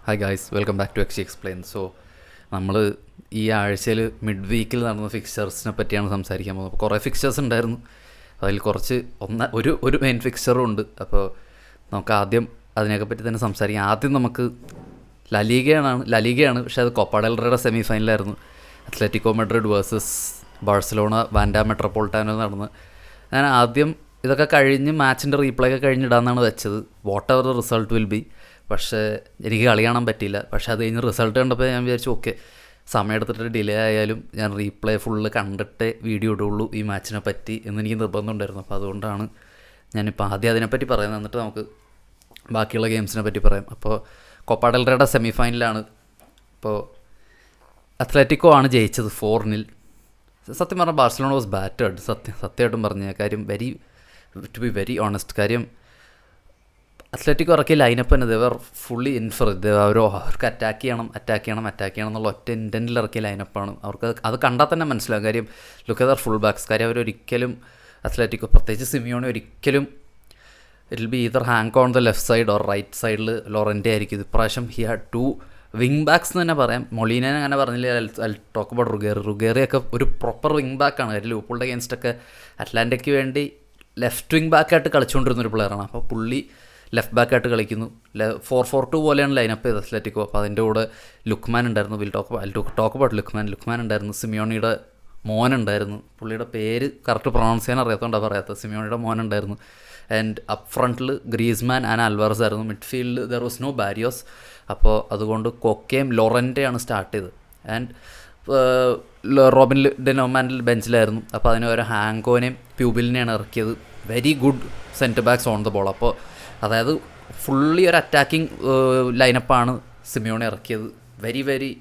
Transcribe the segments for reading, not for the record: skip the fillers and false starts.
Hi guys, welcome back to എക്സി explain. So നമ്മൾ ഈ ആഴ്ചയിൽ മിഡ് വീക്കിൽ നടന്ന ഫിക്ചേഴ്സിനെ പറ്റിയാണ് സംസാരിക്കാൻ പോകുന്നത്. അപ്പോൾ കുറേ ഫിക്ചേഴ്സ് ഉണ്ടായിരുന്നു. അതിൽ കുറച്ച് ഒരു മെയിൻ ഫിക്ചറും ഉണ്ട്. അപ്പോൾ നമുക്ക് ആദ്യം അതിനെയൊക്കെ പറ്റി തന്നെ സംസാരിക്കാം. ആദ്യം നമുക്ക് ലലീഗയാണ്, പക്ഷേ അത് കോപ്പ ഡെൽ റേയുടെ സെമി ഫൈനലായിരുന്നു. Atletico Madrid versus Barcelona Wanda Metropolitano നടന്ന്. ഞാൻ ആദ്യം ഇതൊക്കെ കഴിഞ്ഞ് മാച്ചിൻ്റെ റീപ്ലേ ഒക്കെ കഴിഞ്ഞിടാമെന്നാണ് വെച്ചത്, what ever the result will be. പക്ഷേ എനിക്ക് കളി കാണാൻ പറ്റിയില്ല. പക്ഷേ അത് കഴിഞ്ഞ് റിസൾട്ട് കണ്ടപ്പോൾ ഞാൻ വിചാരിച്ചു ഓക്കെ, സമയം എടുത്തിട്ട് ഡിലേ ആയാലും ഞാൻ റീപ്ലേ ഫുള്ള് കണ്ടിട്ടേ വീഡിയോ ഇടുള്ളൂ ഈ മാച്ചിനെ പറ്റി എന്നെനിക്ക് നിർബന്ധമുണ്ടായിരുന്നു. അപ്പോൾ അതുകൊണ്ടാണ് ഞാനിപ്പോൾ ആദ്യം അതിനെപ്പറ്റി പറയുന്നത്. എന്നിട്ട് നമുക്ക് ബാക്കിയുള്ള ഗെയിംസിനെ പറ്റി പറയാം. അപ്പോൾ കോപ്പ ഡെൽ റേയുടെ സെമി ഫൈനലാണ്. അപ്പോൾ അത്ലറ്റിക്കോ ആണ് ജയിച്ചത് 4-0. സത്യം പറഞ്ഞാൽ ബാഴ്സലോണ വാസ് ബാറ്റേഡ്. സത്യമായിട്ടും പറഞ്ഞ കാര്യം, ടു ബി വെരി ഓണസ്റ്റ്. കാര്യം അത്ലറ്റിക്കോ ഇറക്കിയ ലൈനപ്പ് തന്നെ ദേ വർ ഫുള്ളി ഇൻഫറിഡ്. അവർക്ക് അറ്റാക്ക് ചെയ്യണം എന്നുള്ള ഒറ്റ ഇൻറ്റൻറ്റിൽ ഇറക്കിയ ലൈനപ്പാണ്. അവർക്ക് അത് കണ്ടാൽ തന്നെ മനസ്സിലാകും. കാര്യം look at their full backs. കാര്യം അവരൊരിക്കലും അത്ലറ്റിക്കോ, പ്രത്യേകിച്ച് സിമിയോണി, ഒരിക്കലും it will be either hang on the left side or right സൈഡിൽ ലോറൻറ്റെ ആയിരിക്കും. ഇപ്രാവശ്യം ഹി ഹാഡ് 2 വിങ് ബാക്സ് എന്ന് തന്നെ പറയാം. മൊളീനനെ അങ്ങനെ പറഞ്ഞില്ല. ടോക്ക് അബൌട്ട് റുഗേറിയൊക്കെ ഒരു പ്രോപ്പർ വിങ് ബാക്കാണ്. കാര്യം ലൂപ്പോൾഡ് അഗേൻസ്റ്റൊക്കെ അറ്റ്ലാന്റയ്ക്ക് വേണ്ടി ലെഫ്റ്റ് വിങ് ബാക്കായിട്ട് കളിച്ചുകൊണ്ടിരുന്നൊരു പ്ലെയറാണ്. അപ്പോൾ പുള്ളി ലെഫ്റ്റ് ബാക്കായിട്ട് കളിക്കുന്നു. 4-4-2 പോലെയാണ് ലൈനപ്പ് ചെയ്ത് അത്ലറ്റിക്കോ. അപ്പോൾ അതിൻ്റെ കൂടെ ലുക്മാൻ ഉണ്ടായിരുന്നു. ടോക്ക് അബൌട്ട് ലുക്മാൻ ഉണ്ടായിരുന്നു. സിമിയോണിയുടെ മോനുണ്ടായിരുന്നു. പുള്ളിയുടെ പേര് കറക്റ്റ് പ്രൊണൗൺസ് ചെയ്യാൻ അറിയാത്തതുകൊണ്ടാണ് പറയാത്തത്. സിമിയോണിയുടെ മോനുണ്ടായിരുന്നു. ആൻഡ് അപ്പ് ഫ്രണ്ടിൽ ഗ്രീസ്മാൻ ആൻഡ് അൽവാർസ് ആയിരുന്നു. മിഡ്ഫീൽഡിൽ ദർ വാസ് നോ ബാരിയോസ്. അപ്പോൾ അതുകൊണ്ട് കൊക്കയും ലോറൻറ്റെയാണ് സ്റ്റാർട്ട് ചെയ്തത്. ആൻഡ് റോബിൻ ഡെനോമാൻഡിൽ ബെഞ്ചിലായിരുന്നു. അപ്പോൾ അതിന് ഒരു ഹാങ്കോനെയും പ്യൂബിലിനെയാണ് ഇറക്കിയത്. Very good centre backs on the ball. അപ്പോൾ അതായത് ഫുള്ളി ഒരു അറ്റാക്കിംഗ് ലൈനപ്പാണ് സിമിയോണി ഇറക്കിയത്. വെരി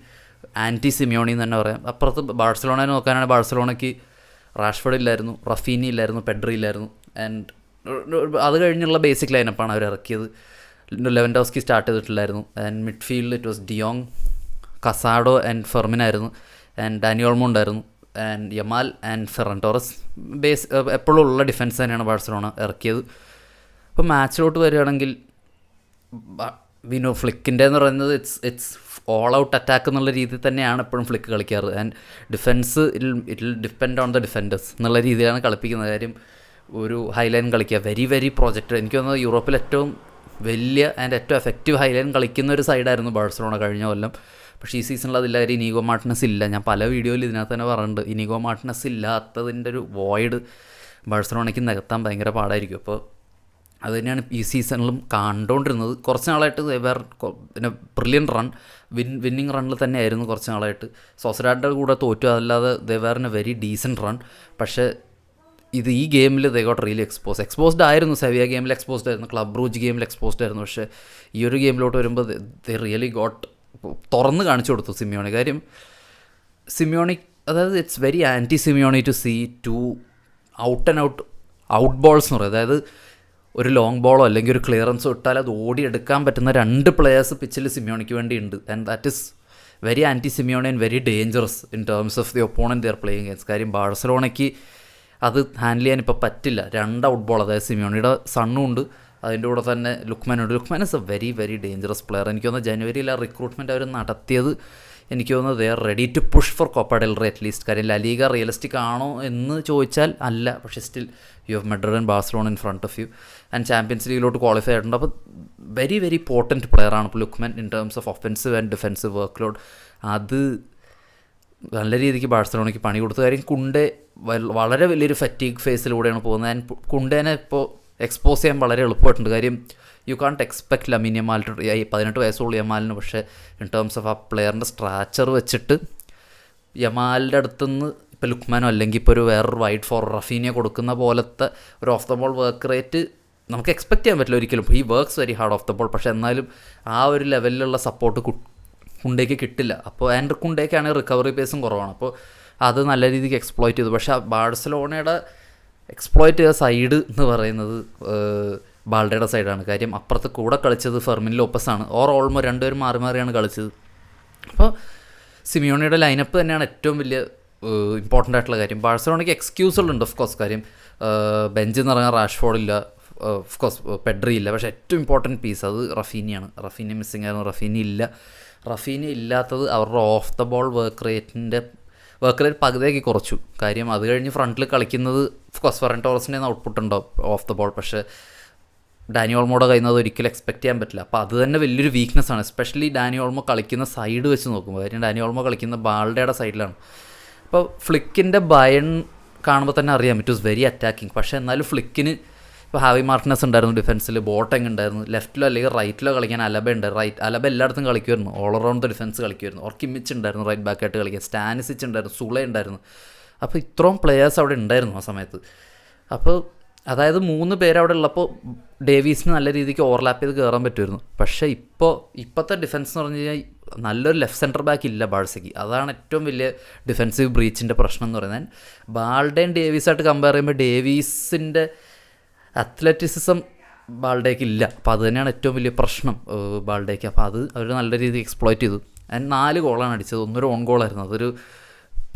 ആൻറ്റി സിമിയോണി എന്ന് തന്നെ പറയാം. അപ്പുറത്ത് ബാഴ്സലോണയെ നോക്കാനാണ് ബാഴ്സലോണയ്ക്ക് റാഷ്ഫോർഡ് ഇല്ലായിരുന്നു, റഫീനി ഇല്ലായിരുന്നു, പെഡ്രി ഇല്ലായിരുന്നു. ആൻഡ് അത് കഴിഞ്ഞുള്ള ബേസിക് ലൈനപ്പാണ് അവർ ഇറക്കിയത്. ലെവൻഡോസ്കി സ്റ്റാർട്ട് ചെയ്തിട്ടില്ലായിരുന്നു. ആൻഡ് മിഡ്ഫീൽഡിൽ it was de Jong, Casado and ഫെർമിനായിരുന്നു. ആൻഡ് ഡാനി ഓൾമോ ഉണ്ടായിരുന്നു. And Yamal and Ferran Torres. എപ്പോഴും ഉള്ള ഡിഫൻസ് തന്നെയാണ് ബാഴ്സലോണ ഇറക്കിയത്. ഇപ്പോൾ മാച്ചിലോട്ട് വരികയാണെങ്കിൽ ഫ്ലിക്കിൻ്റെ എന്ന് പറയുന്നത് ഇറ്റ്സ് ഓൾ ഔട്ട് അറ്റാക്ക് എന്നുള്ള രീതിയിൽ തന്നെയാണ് എപ്പോഴും ഫ്ലിക്ക് കളിക്കാറ്. And defence it depend on the defenders എന്നുള്ള രീതിയിലാണ് കളിപ്പിക്കുന്നത്. കാര്യം ഒരു ഹൈലൈൻ കളിക്കുക, വെരി പ്രൊജക്റ്റ്. എനിക്ക് തോന്നുന്നത് യൂറോപ്പിൽ ഏറ്റവും വലിയ ആൻഡ് ഏറ്റവും എഫക്റ്റീവ് ഹൈലൈൻ കളിക്കുന്ന ഒരു സൈഡായിരുന്നു ബാഴ്സലോണ കഴിഞ്ഞ കൊല്ലം. പക്ഷേ ഈ സീസണിൽ അതില്ല. കാര്യം ഇനീഗോ മാർട്ടിനസ് ഇല്ല. ഞാൻ പല വീഡിയോയിൽ ഇതിനകത്ത് തന്നെ പറഞ്ഞിട്ടുണ്ട്, ഇനീഗോ മാർട്ടിനസ് ഇല്ലാത്തതിൻ്റെ ഒരു വോയിഡ് ബാഴ്സലോണയ്ക്ക് നികത്താൻ ഭയങ്കര പാടായിരിക്കും. അപ്പോൾ അത് തന്നെയാണ് ഈ സീസണിലും കണ്ടുകൊണ്ടിരുന്നത്. കുറച്ച് നാളായിട്ട് പിന്നെ ബ്രില്യൻ വിന്നിങ് റണ്ണിൽ തന്നെയായിരുന്നു കുറച്ച് നാളായിട്ട്. സോസറാഡിൻ്റെ കൂടെ തോറ്റു, അതല്ലാതെ ദേവേറിന് വെരി ഡീസൻറ്റ് റൺ. പക്ഷേ ഈ ഗെയിമിൽ ദേ ഗോട്ട് റിയലി എക്സ്പോസ്ഡ് ആയിരുന്നു. സെവിയ ഗെയിമിൽ എക്സ്പോസ്ഡ് ആയിരുന്നു, ക്ലബ് ബ്രൂജ് ഗെയിമിൽ എക്സ്പോസ്ഡ് ആയിരുന്നു. പക്ഷേ ഈ ഒരു ഗെയിമിലോട്ട് വരുമ്പോൾ ദേ റിയലി ഗോട്ട് തുറന്ന് കാണിച്ചു കൊടുത്തു സിമിയോണി. കാര്യം സിമിയോണി, അതായത് it's very anti Simeone to see 2 out and out balls എന്ന് പറയും. അതായത് ഒരു ലോങ് ബോളോ അല്ലെങ്കിൽ ഒരു ക്ലിയറൻസോ ഇട്ടാൽ അത് ഓടിയെടുക്കാൻ പറ്റുന്ന 2 പ്ലെയേഴ്സ് പിച്ചിൽ സിമിയോണിക്ക് വേണ്ടി ഉണ്ട്. And that is very anti Simeone and very dangerous in terms of the opponent they are playing games. കാര്യം ബാഴ്സലോണയ്ക്ക് അത് ഹാൻഡിൽ ചെയ്യാൻ ഇപ്പോൾ പറ്റില്ല. 2 ഔട്ട് ബോൾ, അതായത് സിമിയോണിയുടെ സണ്ണും ഉണ്ട്, അതിൻ്റെ കൂടെ തന്നെ ലുക്മാനുണ്ട്. Lookman is a very dangerous player. എനിക്ക് തോന്നുന്നത് ജനുവരിയിൽ ആ റിക്രൂട്ട്മെൻറ്റ് അവർ നടത്തിയത്, എനിക്ക് തോന്നുന്നത് they are ready to push for Copa del Rey at least. കാര്യം ലലീഗ റിയലിസ്റ്റിക് ആണോ എന്ന് ചോദിച്ചാൽ അല്ല. പക്ഷേ still you have Madrid and Barcelona in front of you. And Champions ലീഗിലോട്ട് ക്വാളിഫൈ ആയിട്ടുണ്ട്. അപ്പോൾ വെരി പോർട്ടൻറ്റ് പ്ലെയറാണ് ഇപ്പോൾ Lookman in terms of offensive and defensive work load. അത് നല്ല രീതിക്ക് ബാഴ്സലോണയ്ക്ക് പണി കൊടുത്ത. കാര്യം കുണ്ടെ വളരെ വലിയൊരു ഫറ്റീഗ് ഫേസിലൂടെയാണ് പോകുന്നത്. ആൻഡ് കുണ്ടേനെ ഇപ്പോൾ എക്സ്പോസ് ചെയ്യാൻ വളരെ എളുപ്പമായിട്ടുണ്ട്. കാര്യം U can't expect Lamine Yamal 18 വയസ്സുള്ള യമാലിന്. പക്ഷേ ഇൻ ടേംസ് ഓഫ് ആ പ്ലെയറിൻ്റെ സ്ട്രാച്ചർ വെച്ചിട്ട് യമാലിൻ്റെ അടുത്തുനിന്ന് ഇപ്പോൾ ലുക്മാനോ അല്ലെങ്കിൽ ഇപ്പോൾ ഒരു വേറൊരു വൈഡ് ഫോർ റഫീനിയോ കൊടുക്കുന്ന പോലത്തെ ഒരു of the ball work rate നമുക്ക് എക്സ്പെക്ട് ചെയ്യാൻ പറ്റില്ല ഒരിക്കലും. ഈ works very hard of the ball. പക്ഷേ എന്നാലും ആ ഒരു ലെവലിലുള്ള സപ്പോർട്ട് കുണ്ടേക്ക് കിട്ടില്ല. അപ്പോൾ ആൻഡ് കുണ്ടേക്കാണെങ്കിൽ റിക്കവറി പേസും കുറവാണ്. അപ്പോൾ അത് നല്ല രീതിക്ക് എക്സ്പ്ലോയിറ്റ് ചെയ്തു. പക്ഷേ ബാഴ്സലോണയുടെ എക്സ്പ്ലോയിറ്റ് ചെയ്ത സൈഡ് എന്ന് പറയുന്നത് ബാൾഡയുടെ സൈഡാണ്. കാര്യം അപ്പുറത്ത് കൂടെ കളിച്ചത് ഫെർമിൻ ലോപ്പസാണ്. ഓൾമോ 2 പേരും മാറിയാണ് കളിച്ചത്. അപ്പോൾ സിമിയോണിയുടെ ലൈനപ്പ് തന്നെയാണ് ഏറ്റവും വലിയ ഇമ്പോർട്ടൻ്റ് ആയിട്ടുള്ള കാര്യം. ബാഴ്സലോണയ്ക്ക് എക്സ്ക്യൂസുകളുണ്ട് ഓഫ് കോഴ്സ്. കാര്യം ബെഞ്ചിൽ നിന്ന് ഇറങ്ങാൻ റാഷ്ഫോർഡ് ഇല്ല, ഓഫ് കോഴ്സ് പെഡ്രി ഇല്ല, പക്ഷേ ഏറ്റവും ഇമ്പോർട്ടൻറ്റ് പീസ് അത് റഫീനിയാണ്. റഫീനി മിസ്സിങ് ആയിരുന്നു. റഫീനി ഇല്ലാത്തത് അവരുടെ off the ball work rate പകുതിയാക്കി കുറച്ചു. കാര്യം അത് കഴിഞ്ഞ് ഫ്രണ്ടിൽ കളിക്കുന്നത് ഓഫ് കോഴ്സ് ഫെറൻ ടോറസിൻ്റെ ഔട്ട്പുട്ട് ഉണ്ടാവും ഓഫ് ദ ബോൾ, പക്ഷേ ഡാനി ഓൾമോയുടെ കയ്യിൽ നിന്ന് അത് ഒരിക്കലും എക്സ്പെക്ട് ചെയ്യാൻ പറ്റില്ല. അപ്പോൾ അത് തന്നെ വലിയൊരു വീക്ക്നെസ്സാണ്, എസ്പെഷ്യലി ഡാനി ഓൾമോ കളിക്കുന്ന സൈഡ് വെച്ച് നോക്കുമ്പോൾ. കാര്യം ഡാനി ഓൾമോ കളിക്കുന്ന ബാൾഡയുടെ സൈഡിലാണ്. അപ്പോൾ ഫ്ലിക്കിൻ്റെ ബയൺ കാണുമ്പോൾ തന്നെ അറിയാം ഇറ്റ് വാസ് വെരി അറ്റാക്കിങ്. പക്ഷേ എന്നാലും ഫ്ലിക്കിന് ഇപ്പോൾ ഹാവി മാർട്ടിനസ് ഉണ്ടായിരുന്നു ഡിഫൻസിൽ, ബോട്ടെങ് ഉണ്ടായിരുന്നു, ലെഫ്റ്റിലോ അല്ലെങ്കിൽ റൈറ്റിലോ കളിക്കാൻ അലബ ഉണ്ട്. അലബ എല്ലായിടത്തും കളിക്കുമായിരുന്നു, ഓൾ അറൗണ്ട് ഡിഫൻസ് കളിക്കുമായിരുന്നു. ഓർ കിമ്മിച്ച് ഉണ്ടായിരുന്നു റൈറ്റ് ബാക്കായിട്ട് കളിക്കാൻ, സ്റ്റാനിസിച്ച് ഉണ്ടായിരുന്നു, സുള ഉണ്ടായിരുന്നു. അപ്പോൾ ഇത്രയും പ്ലെയേഴ്സ് അവിടെ ഉണ്ടായിരുന്നു ആ സമയത്ത്. അപ്പോൾ അതായത് 3 പേര് അവിടെ ഉള്ളപ്പോൾ ഡേവീസിന് നല്ല രീതിക്ക് ഓവർലാപ്പ് ചെയ്ത് കയറാൻ പറ്റുമായിരുന്നു. പക്ഷേ ഇപ്പോഴത്തെ ഡിഫൻസ് എന്ന് പറഞ്ഞു കഴിഞ്ഞാൽ നല്ലൊരു ലെഫ്റ്റ് സെൻറ്റർ ബാക്ക് ഇല്ല ബാഴ്സയ്ക്ക്. അതാണ് ഏറ്റവും വലിയ ഡിഫൻസീവ് ബ്രീച്ചിൻ്റെ പ്രശ്നം എന്ന് പറയുന്നത്. ബാൾഡേയും ഡേവീസായിട്ട് കമ്പയർ ചെയ്യുമ്പോൾ ഡേവീസിൻ്റെ അത്ലറ്റിസിസം ബാൾഡേക്ക് ഇല്ല. അപ്പോൾ അത് തന്നെയാണ് ഏറ്റവും വലിയ പ്രശ്നം ബാൾഡേക്ക്. അപ്പോൾ അത് അവർ നല്ല രീതിയിൽ എക്സ്പ്ലോയിറ്റ് ചെയ്തു. 4 ഗോളാണ് അടിച്ചത്, 1 ഓൺ ഗോളായിരുന്നു. അതൊരു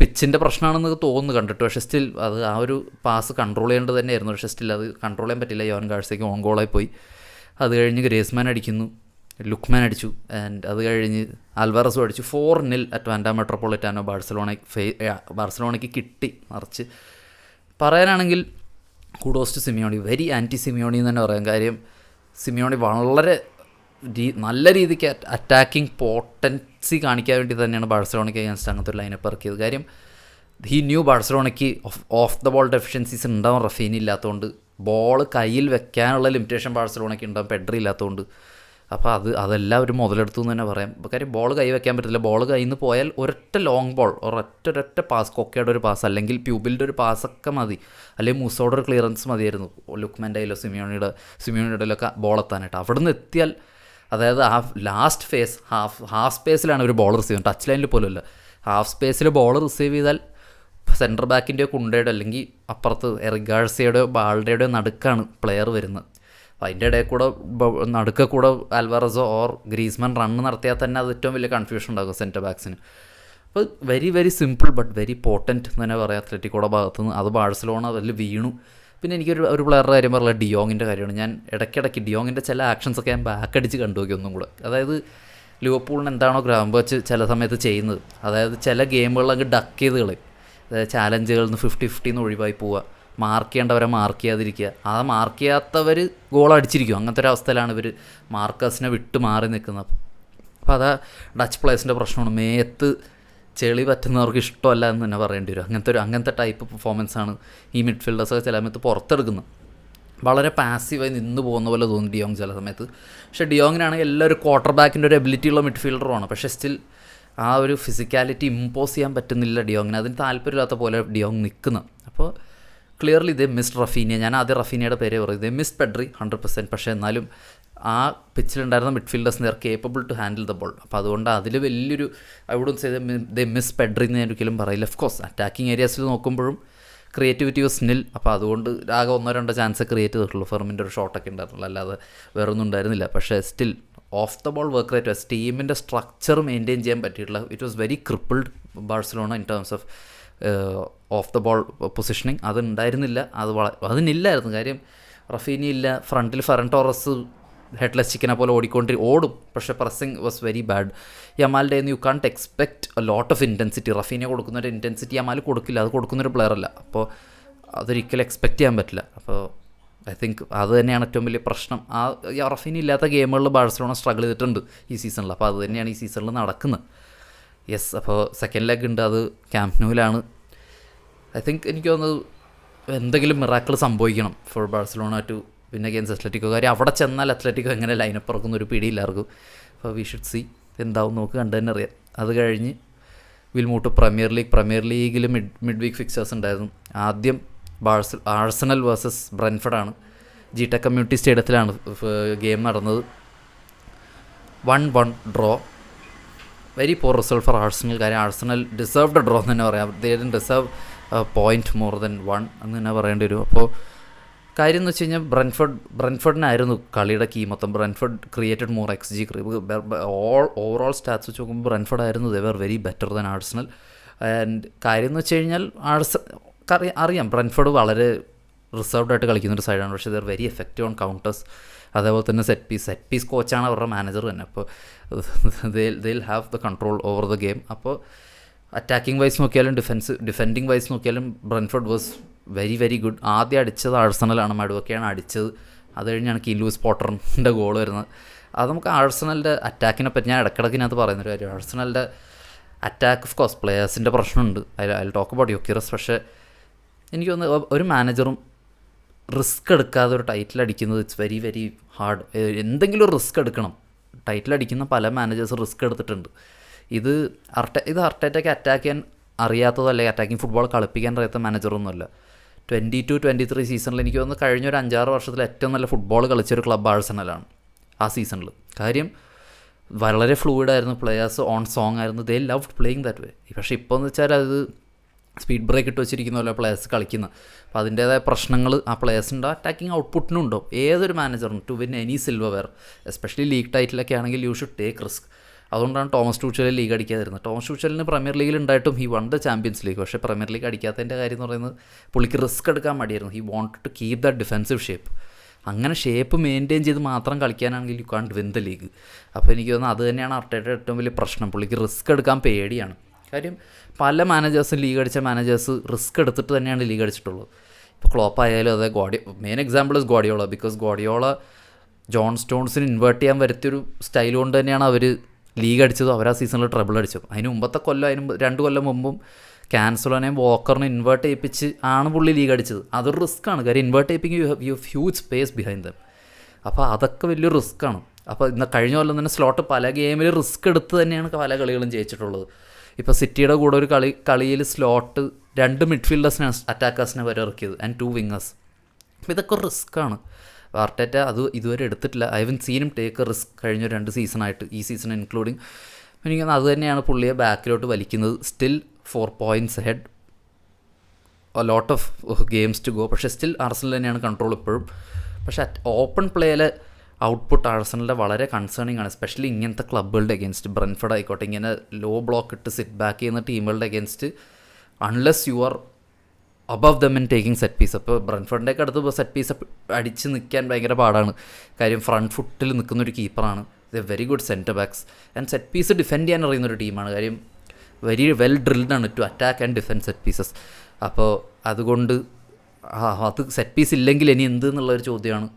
പിച്ചിൻ്റെ പ്രശ്നമാണെന്ന് തോന്നുന്നു കണ്ടിട്ട്. പക്ഷേ സ്റ്റിൽ അത് ആ ഒരു പാസ് കൺട്രോൾ ചെയ്യേണ്ടത് തന്നെയായിരുന്നു. പക്ഷേ സ്റ്റിൽ അത് കൺട്രോൾ ചെയ്യാൻ പറ്റില്ല. യോൻ ഗാഴ്സയ്ക്ക് ഓൺ ഗോളായി പോയി. അത് കഴിഞ്ഞ് ഗ്രേസ്മാൻ അടിക്കുന്നു, ലുക്മാൻ അടിച്ചു, ആൻഡ് അത് കഴിഞ്ഞ് ആൽവാറസും അടിച്ചു. 4-0 അറ്റ് വാൻഡ മെട്രോപൊളിറ്റാനോ ബാഴ്സലോണയ്ക്ക് കിട്ടി നിറച്ച്. പറയാനാണെങ്കിൽ kudos to Simeone, very anti Simeone എന്ന് തന്നെ പറയാം. കാര്യം സിമിയോണി വളരെ നല്ല രീതിക്ക് അറ്റാക്കിംഗ് പോട്ടൻസി കാണിക്കാൻ വേണ്ടി തന്നെയാണ് ബാഴ്സലോണയ്ക്ക് അഗേൻസ്റ്റ് അങ്ങനത്തെ ഒരു ലൈനപ്പ് ഇറക്കിയത്. കാര്യം ഹി ന്യൂ ബാഴ്സലോണയ്ക്ക് ഓഫ് ദ ബോൾ ഡെഫിഷ്യൻസീസ് ഉണ്ടാവും റഫീനി ഇല്ലാത്തതുകൊണ്ട്. ബോൾ കയ്യിൽ വെക്കാനുള്ള ലിമിറ്റേഷൻ ബാഴ്സലോണയ്ക്ക് ഉണ്ടാവും പെഡ്രി ഇല്ലാത്തതുകൊണ്ട്. അപ്പോൾ അതെല്ലാം ഒരു മുതലെടുത്തു എന്ന് തന്നെ പറയാം. കാര്യം ബോൾ കൈ വെക്കാൻ പറ്റില്ല. ബോൾ കയ്യിൽ നിന്ന് പോയാൽ ഒരൊറ്റ ലോങ് ബോൾ, ഒരൊറ്റ പാസ്, കൊക്കയുടെ ഒരു പാസ് അല്ലെങ്കിൽ പ്യൂബിലിൻ്റെ ഒരു പാസ്സൊക്കെ മതി, അല്ലെങ്കിൽ മൂസോയുടെ ഒരു ക്ലിയറൻസ് മതിയായിരുന്നു ലുക്മാൻ്റെ കയ്യിലോ സിമിയോണിയുടെയിലൊക്കെ ബോൾ എത്താനായിട്ട്. അവിടെ നിന്ന് എത്തിയാൽ അതായത് ആ ലാസ്റ്റ് ഫേസ് ഹാഫ് സ്പേസിലാണ് ഒരു ബോൾ റിസീവ് ചെയ്യുന്നത്, ടച്ച് ലൈനിൽ പോലും അല്ല. ഹാഫ് സ്പേസിൽ ബോൾ റിസീവ് ചെയ്താൽ സെൻറ്റർ ബാക്കിൻ്റെയോ കുണ്ടയുടെ അല്ലെങ്കിൽ അപ്പുറത്ത് എറിഗാഴ്സയുടെയോ ബാൾഡയുടെയോ നടുക്കാണ് പ്ലെയർ വരുന്നത്. അപ്പോൾ അതിൻ്റെ ഇടയിൽ കൂടെ നടുക്ക കൂടെ ആൽവാറസോ ഓർ ഗ്രീസ്മാൻ റണ്ണ് നടത്തിയാൽ തന്നെ അത് ഏറ്റവും വലിയ കൺഫ്യൂഷൻ ഉണ്ടാകും സെൻറ്റർ ബാക്സിന്. അപ്പോൾ very very simple but very potent എന്ന് തന്നെ പറയാം അത്ലറ്റിക്കോടെ ഭാഗത്തുനിന്ന്. അത് ബാഴ്സലോണ അതിൽ വീണു. പിന്നെ എനിക്കൊരു പ്ലെയറുടെ കാര്യം പറഞ്ഞാൽ ഡിയോങ്ങിൻ്റെ കാര്യമാണ്. ഞാൻ ഇടയ്ക്കിടയ്ക്ക് ഡിയോങ്ങിൻ്റെ ചില ആക്ഷൻസൊക്കെ ഞാൻ ബാക്ക് അടിച്ച് കണ്ടുപോയി ഒന്നും കൂടെ. അതായത് ലിവർപൂളിന് എന്താണോ ഗ്രാമ്പ് വെച്ച് ചില സമയത്ത് ചെയ്യുന്നത്, അതായത് ചില ഗെയിമുകളിൽ അങ്ങ് ഡക്ക് ചെയ്ത് കളയും. അതായത് ചാലഞ്ചുകളിൽ നിന്ന് 50-50 ഒഴിവായി പോവുക, മാർക്ക് ചെയ്യേണ്ടവരെ മാർക്ക് ചെയ്യാതിരിക്കുക. ആ മാർക്ക് ചെയ്യാത്തവർ ഗോൾ അടിച്ചിരിക്കും. അങ്ങനത്തെ ഒരു അവസ്ഥയിലാണ് ഇവർ മാർക്കേഴ്സിനെ വിട്ട് മാറി നിൽക്കുന്നത്. അപ്പോൾ അതാ ഡച്ച് പ്ലേയേഴ്സിൻ്റെ പ്രശ്നമാണ്. മേത്ത് ചെളി പറ്റുന്നവർക്ക് ഇഷ്ടമല്ല എന്ന് തന്നെ പറയേണ്ടി വരും. അങ്ങനത്തെ ടൈപ്പ് പെർഫോമൻസാണ് ഈ മിഡ്ഫീൽഡേഴ്സൊക്കെ ചില സമയത്ത് പുറത്തെടുക്കുന്നത്. വളരെ പാസീവായി നിന്ന് പോകുന്ന പോലെ തോന്നും ഡിയോങ് ചില സമയത്ത്. പക്ഷേ ഡിയോങ്ങിനാണെങ്കിൽ എല്ലാവരും ക്വാർട്ടർ ബാക്കിൻ്റെ ഒരു എബിലിറ്റി ഉള്ള മിഡ്ഫീൽഡറുമാണ്. പക്ഷേ സ്റ്റിൽ ആ ഒരു ഫിസിക്കാലിറ്റി ഇമ്പോസ് ചെയ്യാൻ പറ്റുന്നില്ല ഡിയോങ്ങിന്. അതിന് താല്പര്യമില്ലാത്ത പോലെ ഡിയോങ് നിൽക്കുന്നത്. അപ്പോൾ ക്ലിയർലി ഇതേ മിസ് റഫീനിയ. ഞാൻ ആദ്യം റഫീനിയയുടെ പേര് പറയും. ഇതേ മിസ് പെഡ്രി 100%. പക്ഷേ എന്നാലും ആ പിച്ചിലുണ്ടായിരുന്ന midfielders they are capable to handle the ball. അപ്പോൾ അതുകൊണ്ട് അതിൽ വലിയൊരു I wouldn't say they miss Pedri എന്ന് ഞാൻ ഒരിക്കലും പറയില്ല. ഓഫ് കോഴ്സ് അറ്റാക്കിംഗ് ഏരിയാസിൽ നോക്കുമ്പോഴും ക്രിയേറ്റിവിറ്റി വാസ് നിൽ. അപ്പോൾ അതുകൊണ്ട് ആകെ 1-2 ചാൻസ് ക്രിയേറ്റ് ചെയ്തിട്ടുള്ളൂ. ഫെർമിൻ്റെ ഒരു ഷോട്ടൊക്കെ ഉണ്ടായിരുന്നുള്ളൂ, അല്ലാതെ വേറൊന്നും ഉണ്ടായിരുന്നില്ല. പക്ഷേ still off the ball work rate was ടീമിൻ്റെ സ്ട്രക്ചർ മെയിൻറ്റെയിൻ ചെയ്യാൻ പറ്റിയിട്ടുള്ള it was very crippled Barcelona in terms of the ball positioning. അതുണ്ടായിരുന്നില്ല, അതിനില്ലായിരുന്നു. കാര്യം റഫീനി ഇല്ല, ഫ്രണ്ടിൽ ഫെറൻ ടോറസ് ഹെഡ്ലെസ് ചിക്കനെ പോലെ ഓടും. പക്ഷേ പ്രസ്സിങ് വാസ് വെരി ബാഡ്. യമാലിൻ്റെ you can't expect a lot of intensity. റഫീനെ കൊടുക്കുന്നൊരു ഇൻറ്റൻസിറ്റി യമാൽ കൊടുക്കില്ല, അത് കൊടുക്കുന്നൊരു പ്ലെയർ അല്ല. അപ്പോൾ അതൊരിക്കലും എക്സ്പെക്റ്റ് ചെയ്യാൻ പറ്റില്ല. അപ്പോൾ ഐ തിങ്ക് അത് തന്നെയാണ് ഏറ്റവും വലിയ പ്രശ്നം. ആ റഫീനി ഇല്ലാത്ത ഗെയിമുകളിൽ ബാഴ്സലോണ സ്ട്രഗിൾ ചെയ്തിട്ടുണ്ട് ഈ സീസണിൽ. അപ്പോൾ അത് തന്നെയാണ് ഈ സീസണിൽ നടക്കുന്നത്. യെസ്, അപ്പോൾ സെക്കൻഡ് ലെഗ് ഉണ്ട്, അത് ക്യാമ്പ് ന്യൂവിലാണ്. ഐ തിങ്ക് എനിക്ക് തോന്നുന്നത് എന്തെങ്കിലും മിറാക്കിൾ സംഭവിക്കണം ഫോർ ബാഴ്സലോണ ടു പിന്നെ അഗെയിൻസ്റ്റ് അത്ലറ്റിക്കോ. കാര്യം അവിടെ ചെന്നാൽ അത്ലറ്റിക്കോ എങ്ങനെ ലൈനപ്പ് ഇറക്കുന്ന ഒരു പിടിയില്ലായിരിക്കും. അപ്പോൾ വി ഷുഡ് സി എന്താവും നോക്ക്, കണ്ടു തന്നെ അറിയാം. അത് കഴിഞ്ഞ് വിൽ മൂവ് ടു പ്രീമിയർ ലീഗിൽ മിഡ് വീക്ക് ഫിക്സേഴ്സ് ഉണ്ടായിരുന്നു. ആദ്യം ആഴ്സണൽ വേഴ്സസ് ബ്രെൻഫോർഡാണ്. ജിടെക് കമ്മ്യൂണിറ്റി സ്റ്റേഡിയത്തിലാണ് ഗെയിം നടന്നത്. 1-1 draw. Very poor result for Arsenal. കാര്യം ആഴ്സണൽ ഡിസേർവ്ഡ് ഡ്രോ എന്ന് തന്നെ പറയാം. They didn't deserve point more than 1 എന്ന് തന്നെ പറയേണ്ടി വരും. അപ്പോൾ കാര്യം എന്ന് വെച്ച് കഴിഞ്ഞാൽ ബ്രെൻഫോർഡിനായിരുന്നു കളിയുടെ കീ മൊത്തം. Brentford created more XG. Overall stats വെച്ച് നോക്കുമ്പോൾ ബ്രെൻഫോർഡ് ആയിരുന്നു they were very better than Arsenal. And കാര്യം എന്ന് വെച്ച് കഴിഞ്ഞാൽ അറിയാം ബ്രെൻഫോർഡ് വളരെ റിസർവ്ഡ് ആയിട്ട് കളിക്കുന്നൊരു സൈഡാണ്, പക്ഷേ they're very effective on counters. അതേപോലെ തന്നെ സെറ്റ് പീസ് കോച്ചാണ് അവരുടെ മാനേജർ തന്നെ. അപ്പോൾ they'll have the control over the game. അപ്പോൾ അറ്റാക്കിംഗ് വൈസ് നോക്കിയാലും ഡിഫെൻഡിങ് വൈസ് നോക്കിയാലും Brentford was very very good. ആദ്യം അടിച്ചത് ആഴ്സണലാണ്, മടുവൊക്കെയാണ് അടിച്ചത്. അത് കഴിഞ്ഞാണ് കീൻ ലൂയിസ് പോട്ടറിൻ്റെ ഗോൾ വരുന്നത്. അത് നമുക്ക് ആഴ്സണലിൻ്റെ അറ്റാക്കിനെ പറ്റി ഞാൻ ഇടയ്ക്കിടയ്ക്കിനകത്ത് പറയുന്നൊരു കാര്യം. ആഴ്സണലിൻ്റെ അറ്റാക്ക് ഓഫ് കോഴ്സ് പ്ലെയേഴ്സിൻ്റെ പ്രശ്നമുണ്ട്, അതിൽ ടോക്ക് അബൌട്ട് യോക്കിറസ്. പക്ഷേ എനിക്ക് തോന്നുന്നു ഒരു മാനേജറും റിസ്ക് എടുക്കാതെ ഒരു ടൈറ്റിൽ അടിക്കുന്നത് ഇറ്റ്സ് വെരി വെരി ഹാർഡ്. എന്തെങ്കിലും ഒരു റിസ്ക് എടുക്കണം. ടൈറ്റിൽ അടിക്കുന്ന പല മാനേജേഴ്സ് റിസ്ക് എടുത്തിട്ടുണ്ട്. ഇത് അർട്ടേറ്റയ്ക്ക് അറ്റാക്ക് ചെയ്യാൻ അറിയാത്തതോ അല്ലെങ്കിൽ അറ്റാക്കിംഗ് ഫുട്ബോൾ കളിപ്പിക്കാൻ അറിയാത്ത മാനേജറൊന്നുമല്ല. 22-23 സീസണിൽ എനിക്ക് തോന്നുന്നു കഴിഞ്ഞ ഒരു 5-6 വർഷത്തിൽ ഏറ്റവും നല്ല ഫുട്ബോൾ കളിച്ചൊരു ക്ലബ്ബ് ആഴ്സണലാണ് ആ സീസണിൽ. കാര്യം വളരെ ഫ്ലൂയിഡായിരുന്നു, പ്ലെയേഴ്സ് ഓൺ സോങ് ആയിരുന്നു, ദേ ലവ്ഡ് പ്ലേയിങ് ദാറ്റ് വേ. പക്ഷേ ഇപ്പോൾ എന്ന് വെച്ചാൽ അത് സ്പീഡ് ബ്രേക്ക് ഇട്ട് വെച്ചിരിക്കുന്ന പോലെ പ്ലെയേഴ്സ് കളിക്കുന്നത്. അപ്പോൾ അതിൻ്റേതായ പ്രശ്നങ്ങൾ ആ പ്ലെയേഴ്സിൻ്റെ അറ്റാക്കിംഗ് ഔട്ട്പുട്ടിനും ഉണ്ടാവും. ഏതൊരു മാനേജറിനും to win any silverware, especially league ടൈറ്റിലൊക്കെ ആണെങ്കിൽ യു ഷുഡ് ടേക്ക് റിസ്ക്. അതുകൊണ്ടാണ് തോമസ് ടൂച്ചൽ ലീഗ് അടിക്കാതിരുന്നത്. തോമസ് ടൂച്ചലിന് പ്രീമിയർ ലീഗിൽ ഉണ്ടായിട്ടും he won the Champions League. പക്ഷേ പ്രീമിയർ ലീഗ് അടിക്കാത്തതിൻ്റെ കാര്യം എന്ന് പറയുന്നത് പുള്ളിക്ക് റിസ്ക് എടുക്കാൻ മടിയായിരുന്നു. He wanted to keep the defensive shape. അങ്ങനെ ഷേപ്പ് മെയിൻറ്റെയിൻ ചെയ്ത് മാത്രം കളിക്കാനാണെങ്കിൽ you can't win the league. അപ്പോൾ എനിക്ക് തോന്നുന്നു അത് തന്നെയാണ് അർട്ടേറ്റയുടെ ഏറ്റവും വലിയ പ്രശ്നം. പുള്ളിക്ക് റിസ്ക് എടുക്കാൻ പേടിയാണ്. കാര്യം പല മാനേജേഴ്സും ലീഗ് അടിച്ച മാനേജേഴ്സ് റിസ്ക് എടുത്തിട്ട് തന്നെയാണ് ലീഗ് അടിച്ചിട്ടുള്ളത്. ഇപ്പോൾ ക്ലോപ്പ് ആയാലും അതെ, main example is Guardiola. Because Guardiola John സ്റ്റോൺസിന് ഇൻവേർട്ട് ചെയ്യാൻ വരുത്തിയൊരു സ്റ്റൈൽ കൊണ്ട് തന്നെയാണ് അവർ ലീഗ് അടിച്ചതും അവർ ആ സീസണിൽ ട്രബിൾ അടിച്ചത്. അതിന് മുമ്പത്തെ കൊല്ലം, 2 കൊല്ലം മുമ്പും ക്യാൻസലോനെയും വോക്കറിനെ ഇൻവേർട്ട് ചെയ്യിപ്പിച്ച് ആണ് പുള്ളി ലീഗ് അടിച്ചത്. അതൊരു റിസ്ക്കാണ്. കാര്യം ഇൻവേർട്ട് ചെയ്യിപ്പിക്കും you huge space behind them. അപ്പോൾ അതൊക്കെ വലിയൊരു റിസ്ക്കാണ്. അപ്പോൾ ഇന്ന് കഴിഞ്ഞ കൊല്ലം തന്നെ സ്ലോട്ട് പല ഗെയിമിൽ റിസ്ക് എടുത്ത് തന്നെയാണ് പല കളികളും ജയിച്ചിട്ടുള്ളത്. ഇപ്പോൾ സിറ്റിയുടെ കൂടെ ഒരു കളിയിൽ സ്ലോട്ട് 2 മിഡ്ഫീൽഡേഴ്സിനെ അറ്റാക്കേഴ്സിനെ വരെ ഇറക്കിയത് ആൻഡ് 2 വിങ്ങേഴ്സ്. അപ്പോൾ ഇതൊക്കെ റിസ്ക്കാണ്. അർട്ടേറ്റ അത് ഇതുവരെ എടുത്തിട്ടില്ല. I haven't seen him take A risk കഴിഞ്ഞ 2 സീസണായിട്ട്, ഈ സീസൺ ഇൻക്ലൂഡിങ്. എനിക്ക് അത് തന്നെയാണ് പുള്ളിയെ ബാക്കിലോട്ട് വലിക്കുന്നത്. Still 4 points head, a lot of games to go. പക്ഷേ സ്റ്റിൽ ആഴ്സണൽ തന്നെയാണ് കൺട്രോൾ ഇപ്പോഴും. പക്ഷേ ഓപ്പൺ പ്ലേയിലെ ഔട്ട്പുട്ട് ആഴ്സണലിൻ്റെ വളരെ കൺസേണിങ് ആണ്. എസ്പെഷ്യലി ഇങ്ങനത്തെ ക്ലബ്ബുകളുടെ അഗേൻസ്റ്റ്, ബ്രെൻഫോർഡ് ആയിക്കോട്ടെ, ഇങ്ങനെ ലോ ബ്ലോക്ക് ഇട്ട് സിറ്റ് ബാക്ക് ചെയ്യുന്ന ടീമുകളുടെ against, unless you are above them in taking set piece. അപ്പോൾ ബ്രെൻഫോർഡിൻ്റെയൊക്കെ അടുത്ത് ഇപ്പോൾ സെറ്റ് പീസ് അടിച്ച് നിൽക്കാൻ ഭയങ്കര പാടാണ്. കാര്യം ഫ്രണ്ട് ഫുട്ടിൽ നിൽക്കുന്നൊരു കീപ്പറാണ്. The very good centre backs and set piece defend ചെയ്യാൻ അറിയുന്നൊരു ടീമാണ്. കാര്യം വെരി വെൽ ഡ്രിൽഡ് ആണ് to attack and defend set pieces. അപ്പോൾ അതുകൊണ്ട് അത് സെറ്റ് പീസ് ഇല്ലെങ്കിൽ ഇനി എന്ത് എന്നുള്ളൊരു ചോദ്യമാണ്.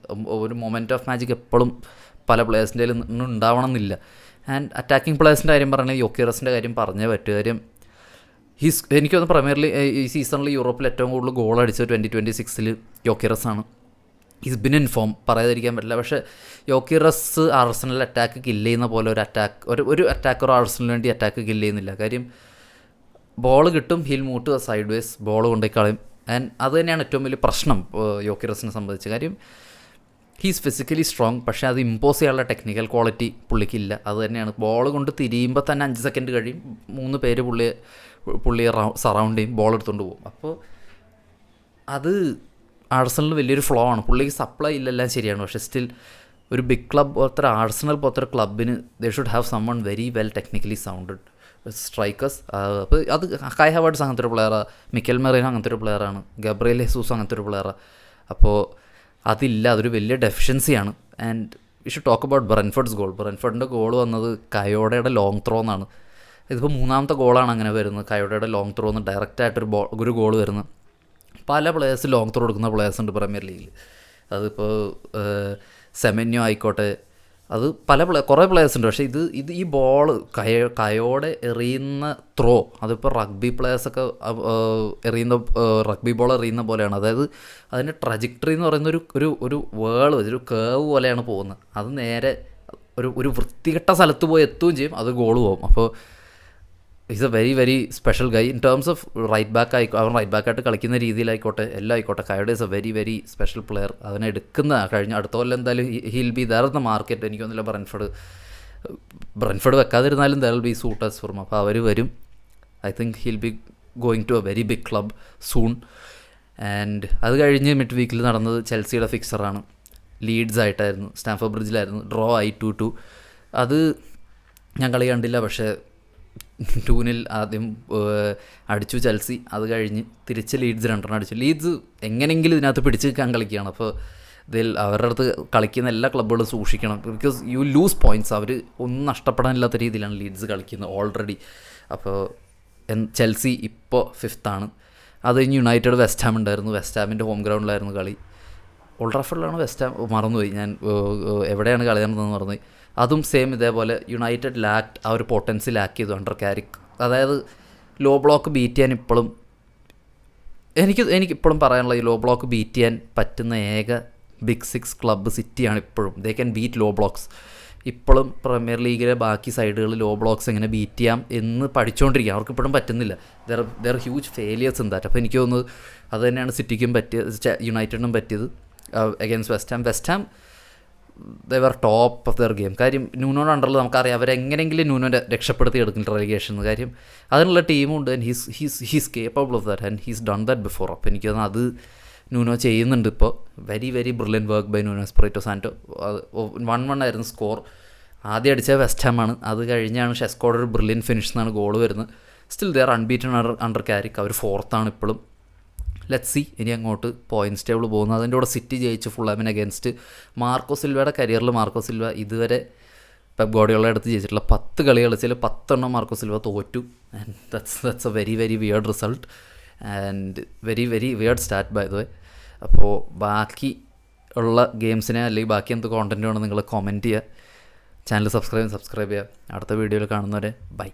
ഒരു മൊമെൻറ്റ് ഓഫ് മാജിക് എപ്പോഴും പല പ്ലേയേഴ്സിൻ്റെ ഒന്നും ഉണ്ടാവണം എന്നില്ല. ആൻഡ് അറ്റാക്കിംഗ് പ്ലേയേഴ്സിൻ്റെ കാര്യം പറയുകയാണെങ്കിൽ യോക്കിറസിൻ്റെ കാര്യം പറഞ്ഞേ പറ്റും. കാര്യം എനിക്ക് തോന്നുന്നു പ്രീമിയർ ലീഗ് ഈ സീസണിൽ യൂറോപ്പിൽ ഏറ്റവും കൂടുതൽ ഗോൾ അടിച്ചത് 2026 യോക്കിറസ് ആണ്. ഈസ് ബിൻ ഇൻ ഫോം, പറയാതിരിക്കാൻ പറ്റില്ല. പക്ഷേ യോക്കിറസ് ആഴ്സണൽ അറ്റാക്ക് കില്ല് ചെയ്യുന്ന പോലെ ഒരു അറ്റാക്കർ ആഴ്സണലിന് വേണ്ടി അറ്റാക്ക് കില്ല് ചെയ്യുന്നില്ല. കാര്യം ബോൾ കിട്ടും, ഹിൽ മൂട്ട് സൈഡ് വേസ് ബോൾ കൊണ്ടുപോയി കളയും. ആൻഡ് അത് തന്നെയാണ് ഏറ്റവും വലിയ പ്രശ്നം യോക്കിറസിനെ സംബന്ധിച്ച്. കാര്യം ഹീസ് ഫിസിക്കലി സ്ട്രോങ്, പക്ഷേ അത് ഇമ്പോസ് ചെയ്യാനുള്ള ടെക്നിക്കൽ ക്വാളിറ്റി പുള്ളിക്കില്ല. അത് തന്നെയാണ് ബോൾ കൊണ്ട് തിരിയുമ്പോൾ തന്നെ 5 സെക്കൻഡ് കഴിയും, 3 പേര് പുള്ളിയെ സറൗണ്ട് ചെയ്യും, ബോൾ എടുത്തുകൊണ്ട് പോകും. അപ്പോൾ അത് ആഴ്സണലിന് വലിയൊരു ഫ്ലോ ആണ്. പുള്ളിക്ക് സപ്ലൈ ഇല്ലെല്ലാം ശരിയാണ്, പക്ഷേ സ്റ്റിൽ ഒരു ബിഗ് ക്ലബ് പോലത്തെ ആഴ്സണൽ പോലത്തെ ക്ലബിന് they should have someone very well technically sounded strikers. അപ്പോൾ അത് കായ് ഹവാർഡ്സ് അങ്ങനത്തെ ഒരു പ്ലെയറാണ്, മിക്കൽ മെറീനോ അങ്ങനത്തെ ഒരു പ്ലെയറാണ്, ഗബ്രിയേൽ ഹെസൂസ് അങ്ങനത്തെ ഒരു പ്ലെയറാണ്. അപ്പോൾ അതില്ല, അതൊരു വലിയ ഡെഫിഷ്യൻസിയാണ്. And we should talk about Brentford's goal. ബ്രെൻഫോർഡിൻ്റെ ഗോൾ വന്നത് കയോഡയുടെ ലോങ് ത്രോ എന്നാണ്. ഇതിപ്പോൾ 3ാമത്തെ ഗോളാണ് അങ്ങനെ വരുന്നത്. കയോഡയുടെ ലോങ് ത്രോ എന്ന് ഡയറക്റ്റായിട്ടൊരു ഗോൾ വരുന്നത്. പല പ്ലേയേഴ്സ് ലോങ് ത്രോ എടുക്കുന്ന പ്ലേയേഴ്സ് ഉണ്ട് പ്രീമിയർ ലീഗിൽ. അതിപ്പോൾ സെമന്യോ ആയിക്കോട്ടെ, അത് കുറേ പ്ലേയേഴ്സ് ഉണ്ട്. പക്ഷേ ഇത് ഈ ബോൾ കയോടെ എറിയുന്ന ത്രോ, അതിപ്പോൾ റഗ്ബി പ്ലേയേഴ്സൊക്കെ എറിയുന്ന റഗ്ബി ബോൾ എറിയുന്ന പോലെയാണ്. അതായത് അതിൻ്റെ ട്രജക്ടറി എന്ന് പറയുന്ന ഒരു ഒരു കേവ് പോലെയാണ് പോകുന്നത്. അത് നേരെ ഒരു വൃത്തികെട്ട സ്ഥലത്ത് പോയി എത്തുകയും ചെയ്യും, അത് ഗോൾ പോകും. അപ്പോൾ is a very very special guy in terms of right back അവൻ റൈറ്റ് ബാക്കായിട്ട് കളിക്കുന്ന രീതിയിലായിക്കോട്ടെ, എല്ലാം ആയിക്കോട്ടെ. Kayode is a very very special player. അതിനെ എടുക്കുന്ന അടുത്ത കൊല്ലം എന്തായാലും he'll be there the market. എനിക്കൊന്നുമില്ല ബ്രെൻഫോർഡ് വെക്കാതിരുന്നാലും there will be suitors for. അപ്പോൾ അവർ വരും. I think he'll be going to a very big club soon. And അത് കഴിഞ്ഞ് മിഡ് വീക്കിൽ നടന്നത് ചെൽസിയുടെ ഫിക്സറാണ്. ലീഡ്സ് ആയിട്ടായിരുന്നു, സ്റ്റാംഫോർഡ് ബ്രിഡ്ജിലായിരുന്നു, ഡ്രോ ആയി 2-2. അത് ഞാൻ കളി കണ്ടില്ല, പക്ഷേ 2-0 ആദ്യം അടിച്ചു ചെൽസി. അത് കഴിഞ്ഞ് തിരിച്ച് ലീഡ്സ് 2 അടിച്ചു. ലീഡ്സ് എങ്ങനെയെങ്കിലും ഇതിനകത്ത് പിടിച്ച് നിൽക്കാൻ കളിക്കുകയാണ്. അപ്പോൾ ഇതിൽ അവരുടെ അടുത്ത് കളിക്കുന്ന എല്ലാ ക്ലബ്ബുകളും സൂക്ഷിക്കണം. Because you lose points. അവർ ഒന്നും നഷ്ടപ്പെടാനില്ലാത്ത രീതിയിലാണ് ലീഡ്സ് കളിക്കുന്നത് ഓൾറെഡി. അപ്പോൾ ചെൽസി ഇപ്പോൾ 5th ആണ്. അത് കഴിഞ്ഞ് യുണൈറ്റഡ് വെസ്റ്റ് ഹാം ഉണ്ടായിരുന്നു. വെസ്റ്റ് ഹാമിൻ്റെ ഹോം ഗ്രൗണ്ടിലായിരുന്നു കളി. ഓൾഡ് ട്രാഫോർഡിലാണ് വെസ്റ്റ് ഹാം, മറന്നുപോയി ഞാൻ എവിടെയാണ് കളി നടന്നതെന്ന് മറന്നുപോയി. അതും സെയിം ഇതേപോലെ യുണൈറ്റഡ് ലാക്ട് ആ ഒരു പൊട്ടൻസി ലാക്ക് ചെയ്തു അണ്ടർ കാരിക്ക്. അതായത് ലോ ബ്ലോക്ക് ബീറ്റ് ചെയ്യാൻ ഇപ്പോഴും എനിക്കിപ്പോഴും പറയാനുള്ള ഈ ലോ ബ്ലോക്ക് ബീറ്റ് ചെയ്യാൻ പറ്റുന്ന ഏക ബിഗ് 6 ക്ലബ്ബ് സിറ്റിയാണ് ഇപ്പോഴും. They can beat low blocks. ഇപ്പോഴും പ്രീമിയർ ലീഗിലെ ബാക്കി സൈഡുകളിൽ ലോ ബ്ലോക്സ് എങ്ങനെ ബീറ്റ് ചെയ്യാം എന്ന് പഠിച്ചുകൊണ്ടിരിക്കുക. അവർക്ക് ഇപ്പോഴും പറ്റുന്നില്ല. Their huge failures in that. അപ്പോൾ എനിക്ക് തോന്നുന്നത് അത് തന്നെയാണ് സിറ്റിക്കും പറ്റിയത്, യുണൈറ്റഡിനും പറ്റിയത് against West Ham. They were top of their game. കാര്യം ന്യൂനോയുടെ അണ്ടറിൽ നമുക്കറിയാം അവരെങ്ങനെയെങ്കിലും ന്യൂനോനെ രക്ഷപ്പെടുത്തി എടുക്കും റെലിഗേഷൻ. കാര്യം അതിനുള്ള ടീമുണ്ട്. And he's capable of that and he's done that before. അപ്പോൾ എനിക്ക് തോന്നുന്നു അത് ന്യൂനോ ചെയ്യുന്നുണ്ട് ഇപ്പോൾ. Very very brilliant work by Nuno Espirito Santo. 1-1 ആയിരുന്നു സ്കോർ. ആദ്യം അടിച്ച വെസ്റ്റ് ഹാം ആണ്. അത് കഴിഞ്ഞാണ് ഷെസ്കോയുടെ ഒരു ബ്രില്യൻ ഫിനിഷ് എന്നാണ് ഗോൾ വരുന്നത്. Still they are unbeaten under Carrick. അവർ 4th ആണ് ഇപ്പോഴും. ലെറ്റ്സ് സി ഇനി അങ്ങോട്ട് പോയിൻറ്റ്സ് ടേബിൾ പോകുന്നത്. അതിൻ്റെ കൂടെ സിറ്റി ജയിച്ചു ഫുള്ളാമിന് അഗേൻസ്റ്റ്. മാർക്കോ സിൽവയുടെ കരിയറിൽ മാർക്കോ സിൽവ ഇതുവരെ പെപ് ഗാർഡിയോള അടുത്ത് ജയിച്ചിട്ടുള്ള 10 കളി കളിച്ചാൽ 10 മാർക്കോ സിൽവ തോറ്റു. And that's a very very weird result and very very weird start by the way. അപ്പോൾ ബാക്കി ഉള്ള ഗെയിംസിനെ അല്ലെങ്കിൽ ബാക്കി എന്ത് കോണ്ടൻറ്റ് വേണം നിങ്ങൾ കമൻറ്റ് ചെയ്യുക. ചാനൽ സബ്സ്ക്രൈബ് ചെയ്യുക. അടുത്ത വീഡിയോയിൽ കാണുന്നവരെ ബൈ.